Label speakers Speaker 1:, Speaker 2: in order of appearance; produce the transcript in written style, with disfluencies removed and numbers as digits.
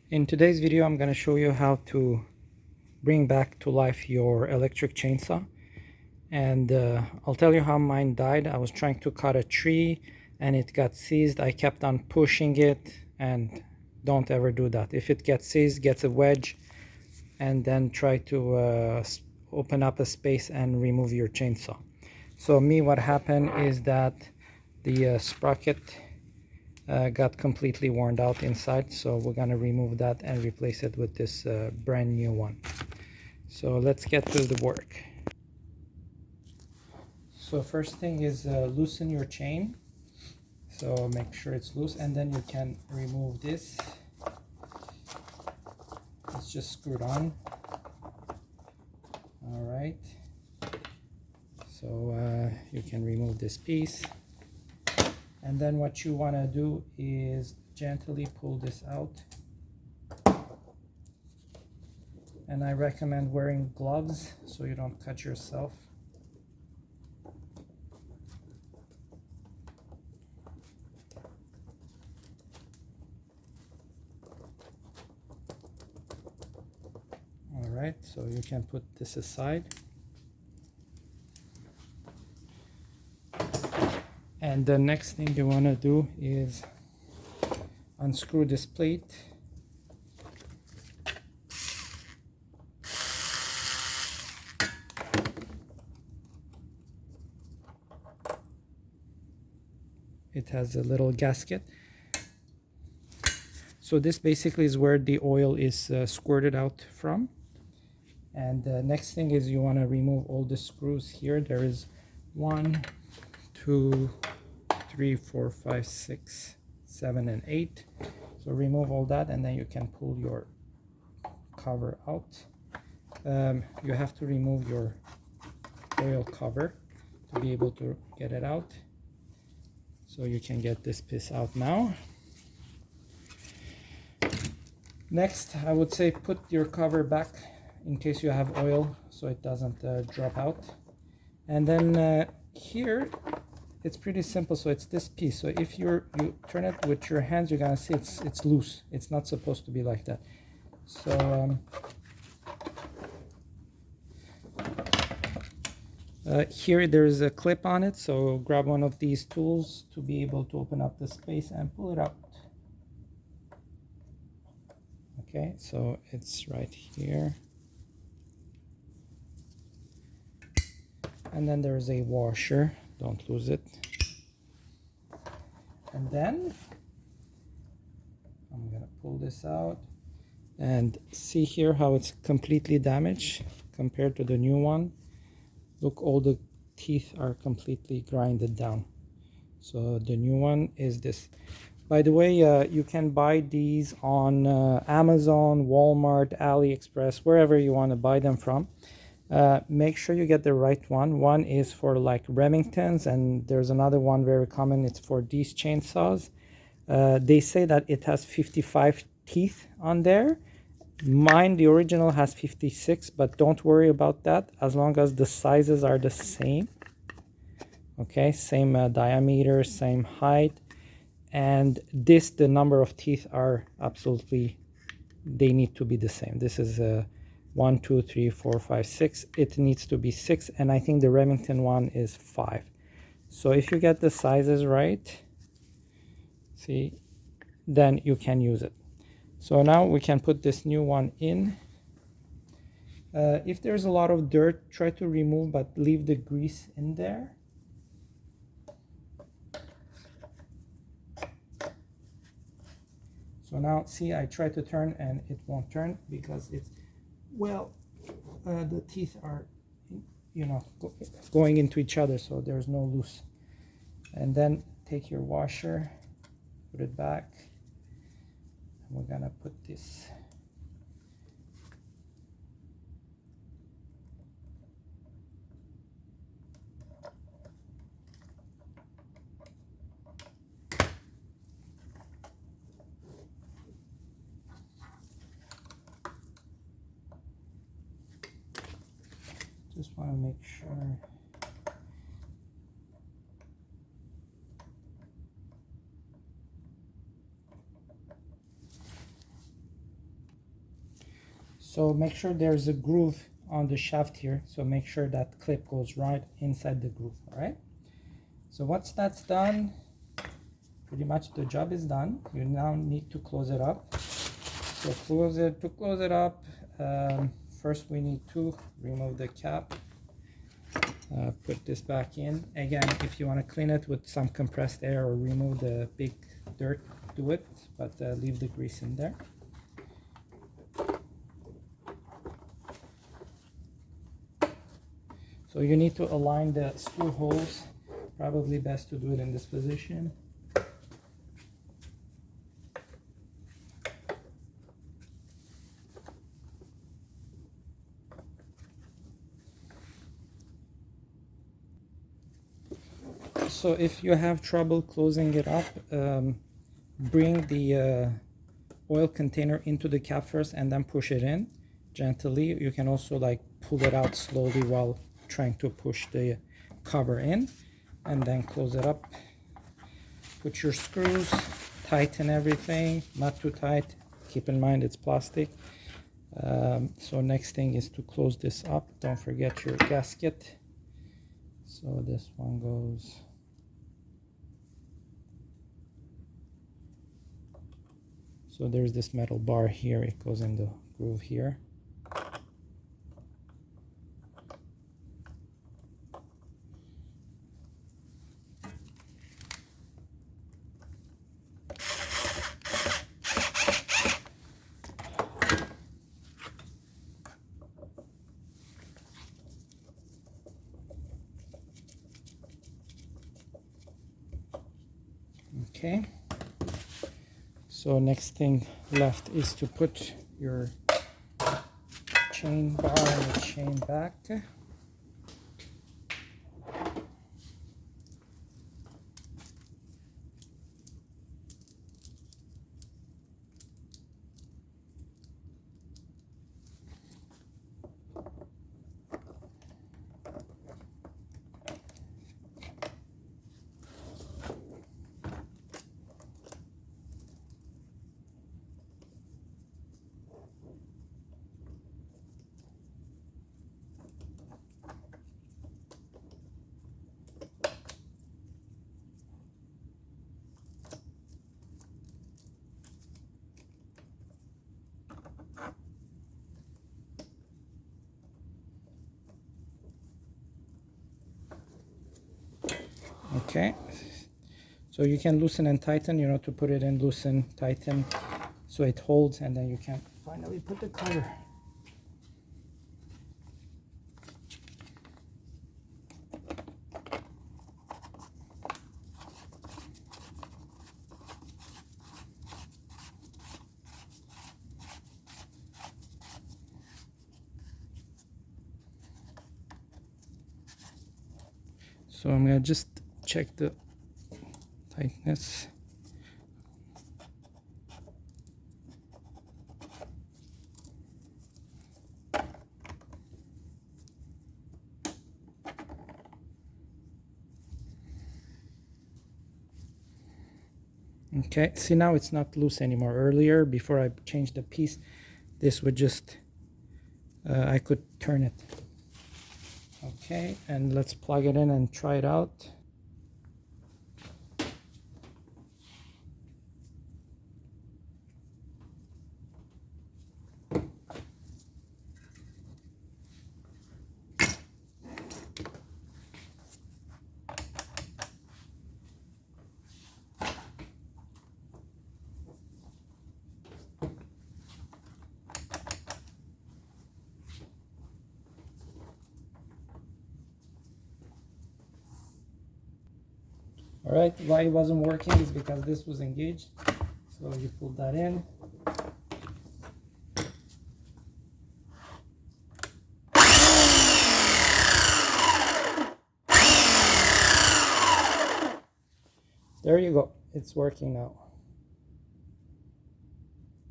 Speaker 1: In today's video, I'm going to show you how to bring back to life your electric chainsaw. And I'll tell you how mine died. I was trying to cut a tree and it got seized. I kept on pushing it, and don't ever do that. If it gets seized, gets a wedge, and then try to open up a space and remove your chainsaw. So what happened is that the sprocket got completely worn out inside, so we're going to remove that and replace it with this brand new one. So let's get to the work. So first thing is loosen your chain, so make sure it's loose, and then you can remove this. It's just screwed on. All right, so you can remove this piece. And then what you want to do is gently pull this out. And I recommend wearing gloves so you don't cut yourself. All right, so you can put this aside. And the next thing you want to do is unscrew this plate. It has a little gasket. So this basically is where the oil is squirted out from. And the next thing is you want to remove all the screws here. There is 1, 2, 3, 4, 5, 6, 7, and 8. So remove all that, and then you can pull your cover out. You have to remove your oil cover to be able to get it out. So you can get this piece out now. Next, I would say put your cover back in case you have oil so it doesn't drop out. And then here it's pretty simple. So it's this piece. So if you turn it with your hands, you're gonna see it's loose. It's not supposed to be like that. So here there's a clip on it, so grab one of these tools to be able to open up the space and pull it out. Okay, so it's right here. And then there's a washer, don't lose it. And then I'm gonna pull this out and see here how it's completely damaged compared to the new one. Look, all the teeth are completely grinded down. So the new one is this. By the way, you can buy these on Amazon, Walmart, AliExpress, wherever you want to buy them from. Make sure you get the right one. One is for like Remingtons, and there's another one very common. It's for these chainsaws. They say that it has 55 teeth on there. Mine, the original, has 56, but don't worry about that as long as the sizes are the same. Okay, same diameter, same height. And this, the number of teeth are absolutely, they need to be the same. This is 1, 2, 3, 4, 5, 6. It needs to be 6, and I think the Remington one is 5. So if you get the sizes right, see, then you can use it. So now we can put this new one in. If there's a lot of dirt, try to remove, but leave the grease in there. So now, see, I try to turn and it won't turn because it's, well, the teeth are, going into each other, so there's no loose. And then take your washer, put it back. We're gonna put this just want to make sure. So make sure there's a groove on the shaft here. So make sure that clip goes right inside the groove, all right? So once that's done, pretty much the job is done. You now need to close it up. So to close it up, first we need to remove the cap. Put this back in. Again, if you want to clean it with some compressed air or remove the big dirt, do it, but leave the grease in there. So you need to align the screw holes. Probably best to do it in this position. So if you have trouble closing it up, bring the oil container into the cap first and then push it in gently. You can also like pull it out slowly while trying to push the cover in, and then close it up. Put your screws, tighten everything, not too tight. Keep in mind it's plastic. So next thing is to close this up. Don't forget your gasket. So this one goes. So there's this metal bar here. It goes in the groove here. Okay, so next thing left is to put your chain bar and the chain back. Okay, so you can loosen and tighten, you know, to put it in, loosen, tighten, so it holds, and then you can finally put the cover. So I'm gonna just check the tightness. Okay, see, now it's not loose anymore. Earlier, before I changed the piece, this would just, I could turn it. Okay, and let's plug it in and try it out. All right, why it wasn't working is because this was engaged. So you pull that in. There you go, it's working now.